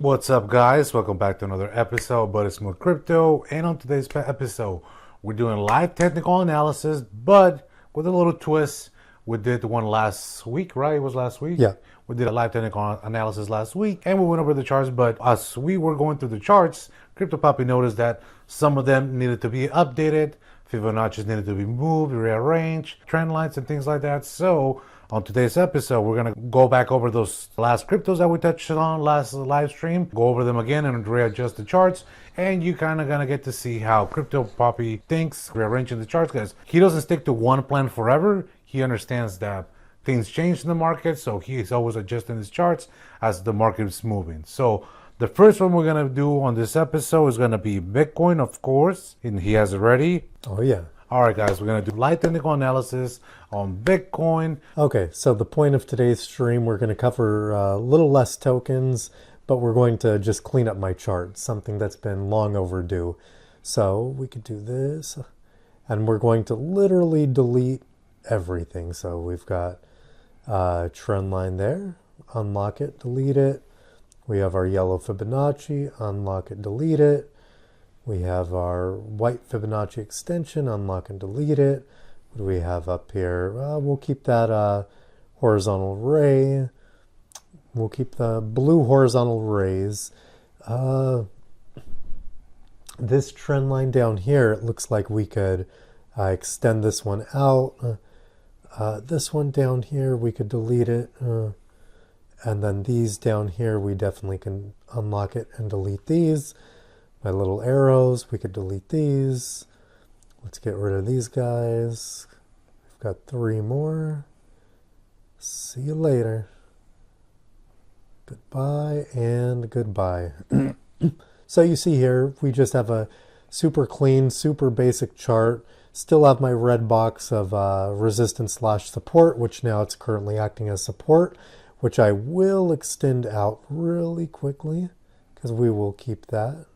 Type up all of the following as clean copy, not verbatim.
What's up, guys? Welcome back to another episode, but it's Smooth Crypto. And on today's episode, we're doing live technical analysis, but with a little twist. We did the one last week, right? It was last week? Yeah. We did a live technical analysis last week, and we went over the charts, but as we were going through the charts, Crypto Poppy noticed that some of them needed to be updated, Fibonacci needed to be moved, rearranged, trend lines, and things like that. So on today's episode, we're going to go back over those last cryptos that we touched on last live stream, go over them again and readjust the charts. And you kind of going to get to see how Crypto Poppy thinks rearranging the charts, because he doesn't stick to one plan forever. He understands that things change in the market, so he's always adjusting his charts as the market is moving. So the first one we're going to do on this episode is going to be Bitcoin, of course, and he has it ready. Oh, yeah. All right, guys, we're going to do light technical analysis on Bitcoin. Okay, so the point of today's stream, we're going to cover a little less tokens, but we're going to just clean up my chart, something that's been long overdue. So we could do this, and we're going to literally delete everything. So we've got trend line there, unlock it, delete it. We have our yellow Fibonacci, unlock it, delete it. We have our white Fibonacci extension, unlock and delete it. What do we have up here? We'll keep that horizontal ray. We'll keep the blue horizontal rays. This trend line down here, it looks like we could extend this one out. This one down here, we could delete it. And then these down here, we definitely can unlock it and delete these. My little arrows, we could delete these. Let's get rid of these guys. We've got 3 more. See you later. Goodbye and goodbye. So you see here, we just have a super clean, super basic chart. Still have my red box of resistance / support, which now it's currently acting as support, which I will extend out really quickly because we will keep that.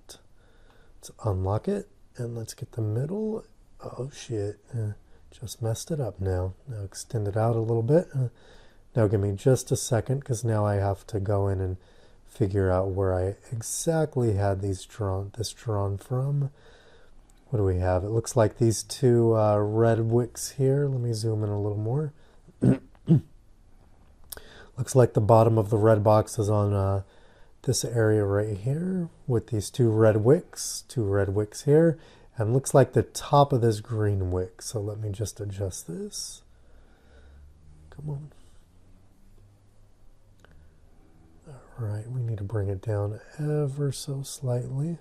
Let's unlock it and let's get the middle. Oh shit, just messed it up now. Now extend it out a little bit. Now give me just a second, because now I have to go in and figure out where I exactly had this drawn from. What do we have? It looks like these 2 red wicks here. Let me zoom in a little more. Looks like the bottom of the red box is on this area right here with these 2 red wicks here, and looks like the top of this green wick. So let me just adjust this. Come on. All right, we need to bring it down ever so slightly.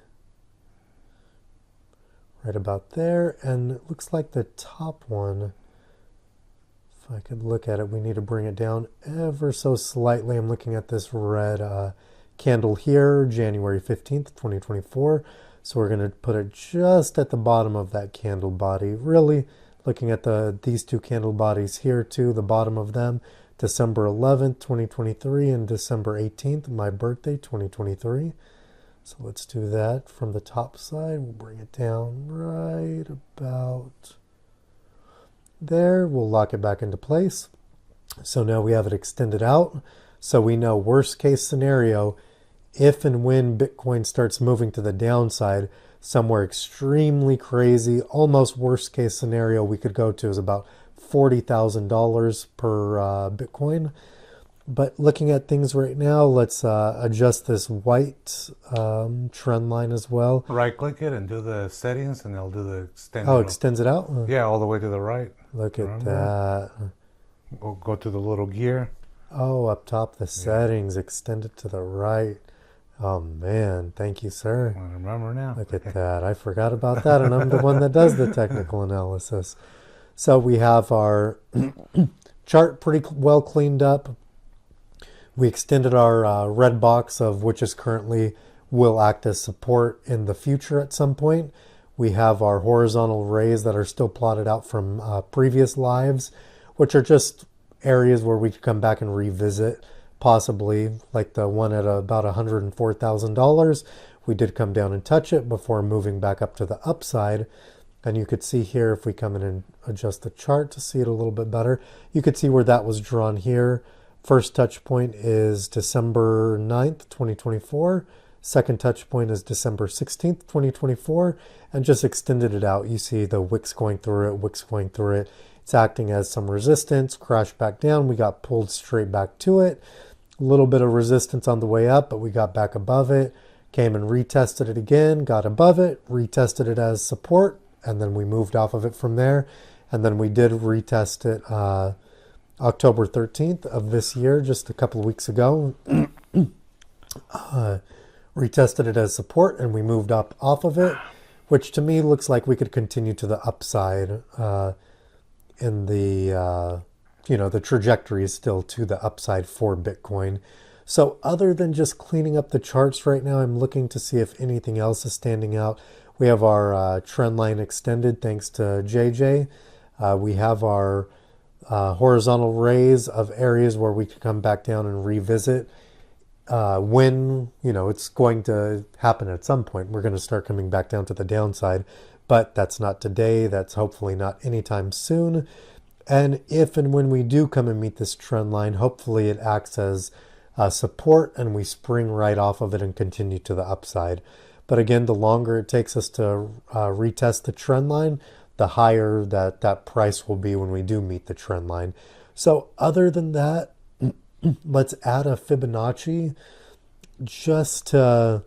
Right about there, and it looks like the top one, if I could look at it, we need to bring it down ever so slightly. I'm looking at this red candle here, January 15th, 2024. So we're going to put it just at the bottom of that candle body. Really looking at these 2 candle bodies here too, the bottom of them, December 11th, 2023 and December 18th, my birthday, 2023. So let's do that from the top side. We'll bring it down right about there. We'll lock it back into place. So now we have it extended out. So we know worst case scenario, if and when Bitcoin starts moving to the downside, somewhere extremely crazy, almost worst case scenario we could go to is about $40,000 per Bitcoin. But looking at things right now, let's adjust this white trend line as well. Right click it and do the settings, and it'll do the extend. Oh, extends it out? Yeah, all the way to the right. Look at that. Go to the little gear. Oh, up top, the settings, extend it to the right. Oh, man. Thank you, sir. I remember now. Look at that. I forgot about that, and I'm the one that does the technical analysis. So we have our chart pretty well cleaned up. We extended our red box, of which is currently will act as support in the future at some point. We have our horizontal rays that are still plotted out from previous lives, which are just areas where we could come back and revisit, possibly like the one at about $104,000. We did come down and touch it before moving back up to the upside. And you could see here, if we come in and adjust the chart to see it a little bit better, you could see where that was drawn here First touch point is December 9th, 2024. Second touch point is December 16th, 2024, and just extended it out. You see the wicks going through it, wicks going through it. It's acting as some resistance, crashed back down. We got pulled straight back to it. A little bit of resistance on the way up, but we got back above it. Came and retested it again, got above it, retested it as support, and then we moved off of it from there. And then we did retest it October 13th of this year, just a couple of weeks ago. Retested it as support, and we moved up off of it, which to me looks like we could continue to the upside in the, the trajectory is still to the upside for Bitcoin. So other than just cleaning up the charts right now, I'm looking to see if anything else is standing out. We have our trend line extended thanks to JJ. We have our horizontal raise of areas where we can come back down and revisit. When, it's going to happen at some point. We're going to start coming back down to the downside, but that's not today. That's hopefully not anytime soon. And if and when we do come and meet this trend line, hopefully it acts as support and we spring right off of it and continue to the upside. But again, the longer it takes us to retest the trend line, the higher that price will be when we do meet the trend line. So other than that, let's add a Fibonacci just to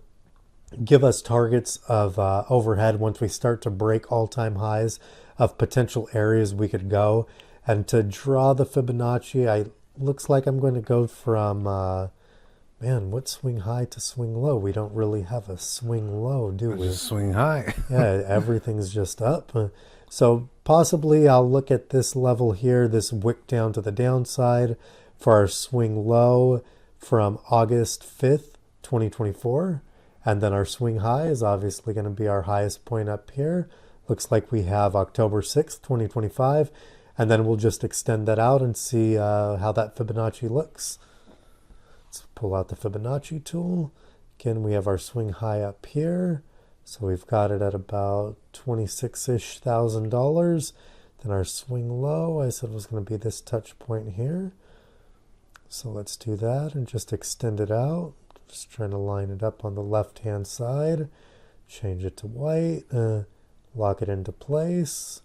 give us targets of overhead once we start to break all-time highs of potential areas we could go. And to draw the Fibonacci, looks like I'm going to go from, what swing high to swing low? We don't really have a swing low, do we? Just swing high. Yeah, everything's just up. So possibly I'll look at this level here, this wick down to the downside for our swing low from August 5th, 2024. And then our swing high is obviously going to be our highest point up here. Looks like we have October 6th, 2025. And then we'll just extend that out and see how that Fibonacci looks. Let's pull out the Fibonacci tool. Again, we have our swing high up here. So we've got it at about $26,000-ish. Then our swing low, I said was going to be this touch point here. So let's do that and just extend it out. Just trying to line it up on the left-hand side. Change it to white. Lock it into place.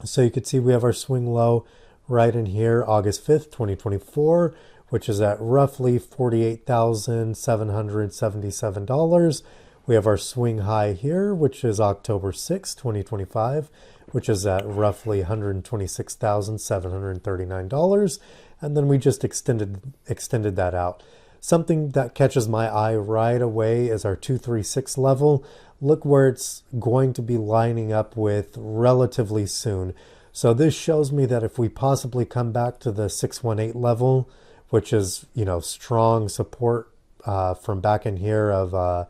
So you can see we have our swing low right in here, August 5th, 2024, which is at roughly $48,777. We have our swing high here, which is October 6th, 2025, which is at roughly $126,739. And then we just extended that out. Something that catches my eye right away is our 236 level. Look where it's going to be lining up with relatively soon. So this shows me that if we possibly come back to the 618 level, which is, strong support from back in here of,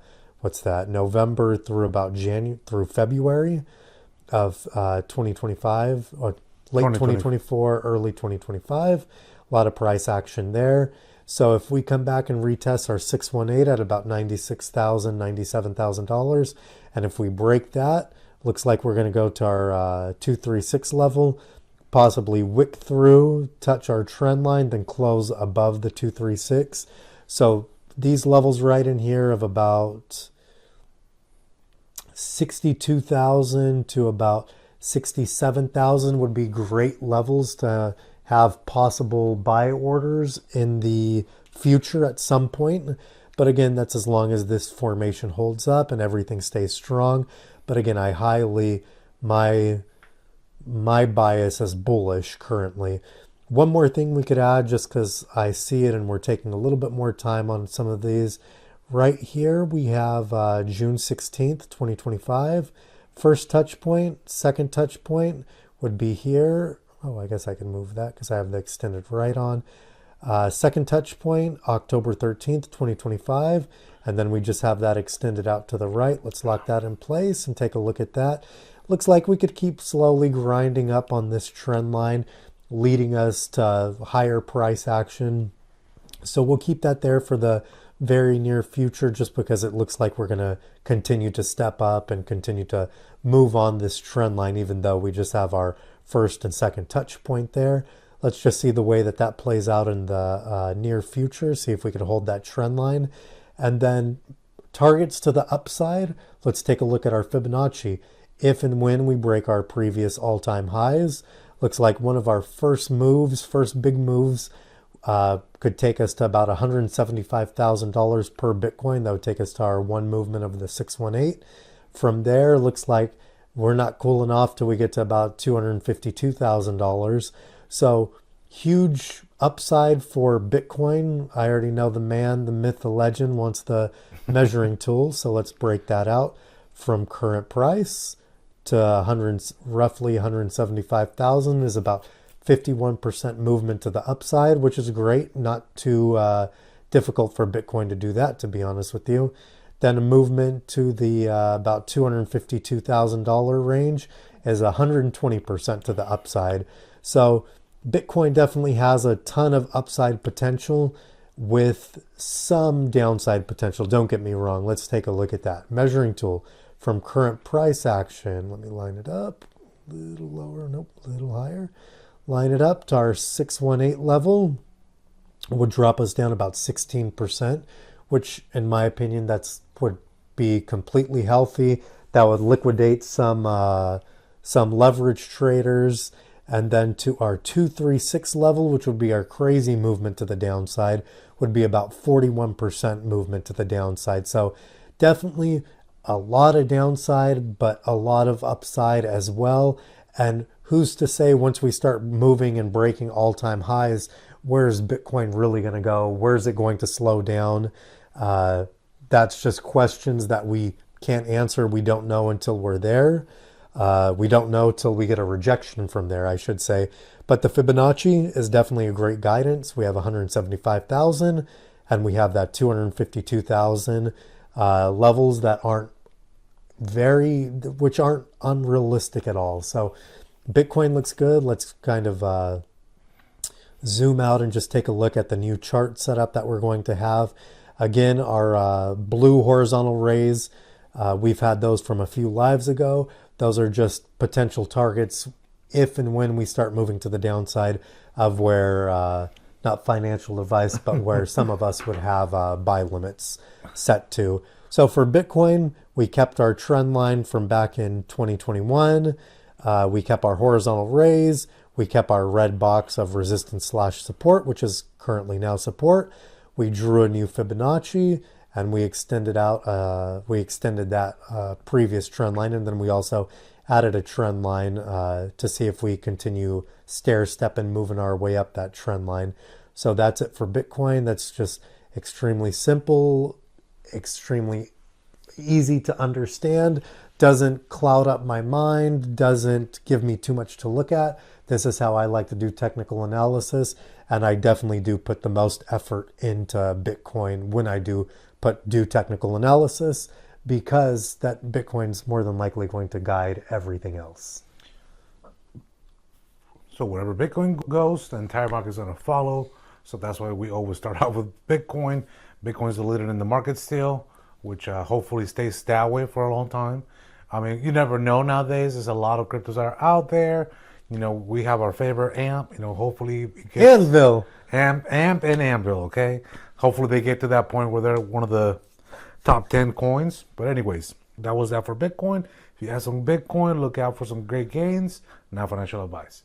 November through about through February of 2025, or late 2024, early 2025. A lot of price action there. So if we come back and retest our 618 at about $96,000, $97,000, and if we break that, looks like we're going to go to our 236 level, possibly wick through, touch our trend line, then close above the 236. So these levels right in here of about 62,000 to about 67,000 would be great levels to have possible buy orders in the future at some point. But again, that's as long as this formation holds up and everything stays strong. But again, my bias is bullish currently. One more thing we could add, just because I see it and we're taking a little bit more time on some of these. Right here, we have June 16th, 2025. First touch point, second touch point would be here. Oh, I guess I can move that because I have the extended right on. Second touch point, October 13th, 2025. And then we just have that extended out to the right. Let's lock that in place and take a look at that. Looks like we could keep slowly grinding up on this trend line, leading us to higher price action. So we'll keep that there for the very near future, just because it looks like we're going to continue to step up and continue to move on this trend line, even though we just have our first and second touch point there. Let's just see the way that that plays out in the near future, see if we can hold that trend line. And then targets to the upside, let's take a look at our Fibonacci. If and when we break our previous all-time highs, looks like one of our first big moves, could take us to about $175,000 per Bitcoin. That would take us to our one movement of the 618. From there, looks like we're not cooling off till we get to about $252,000. So huge upside for Bitcoin. I already know the man, the myth, the legend wants the measuring tool. So let's break that out from current price to roughly 175,000 is about 51% movement to the upside, which is great. Not too difficult for Bitcoin to do that, to be honest with you. Then a movement to the about $252,000 range is 120% to the upside. So Bitcoin definitely has a ton of upside potential with some downside potential. Don't get me wrong. Let's take a look at that. Measuring tool from current price action. Let me line it up. A little lower. Nope, a little higher. Line it up to our 618 level. Would drop us down about 16%, which in my opinion, would be completely healthy. That would liquidate some leverage traders. And then to our 236 level, which would be our crazy movement to the downside, would be about 41% movement to the downside. So definitely a lot of downside, but a lot of upside as well. And who's to say once we start moving and breaking all-time highs, where's Bitcoin really going to go? Where's it going to slow down? That's just questions that we can't answer. We don't know until we're there. We don't know till we get a rejection from there, I should say. But the Fibonacci is definitely a great guidance. We have 175,000 and we have that 252,000 levels that which aren't unrealistic at all. So Bitcoin looks good. Let's kind of zoom out and just take a look at the new chart setup that we're going to have. Again, our blue horizontal rays, we've had those from a few lives ago. Those are just potential targets if and when we start moving to the downside of where, not financial advice, but where some of us would have buy limits set to. So for Bitcoin, we kept our trend line from back in 2021. We kept our horizontal rays. We kept our red box of resistance/support, which is currently now support. We drew a new Fibonacci and we extended that previous trend line. And then we also added a trend line to see if we continue stair-stepping, moving our way up that trend line. So that's it for Bitcoin. That's just extremely simple, extremely easy to understand, doesn't cloud up my mind, doesn't give me too much to look at. This is how I like to do technical analysis, and I definitely do put the most effort into Bitcoin when I do technical analysis, because that Bitcoin's more than likely going to guide everything else. So wherever Bitcoin goes, the entire market is going to follow. So that's why we always start out with Bitcoin. Bitcoin's the leader in the market still, which hopefully stays that way for a long time. I mean, you never know nowadays. There's a lot of cryptos that are out there. You know, we have our favorite AMP. You know, hopefully it gets Anvil. AMP and Anvil, okay? Hopefully they get to that point where they're one of the top 10 coins. But anyways, that was that for Bitcoin. If you have some Bitcoin, look out for some great gains. Not financial advice.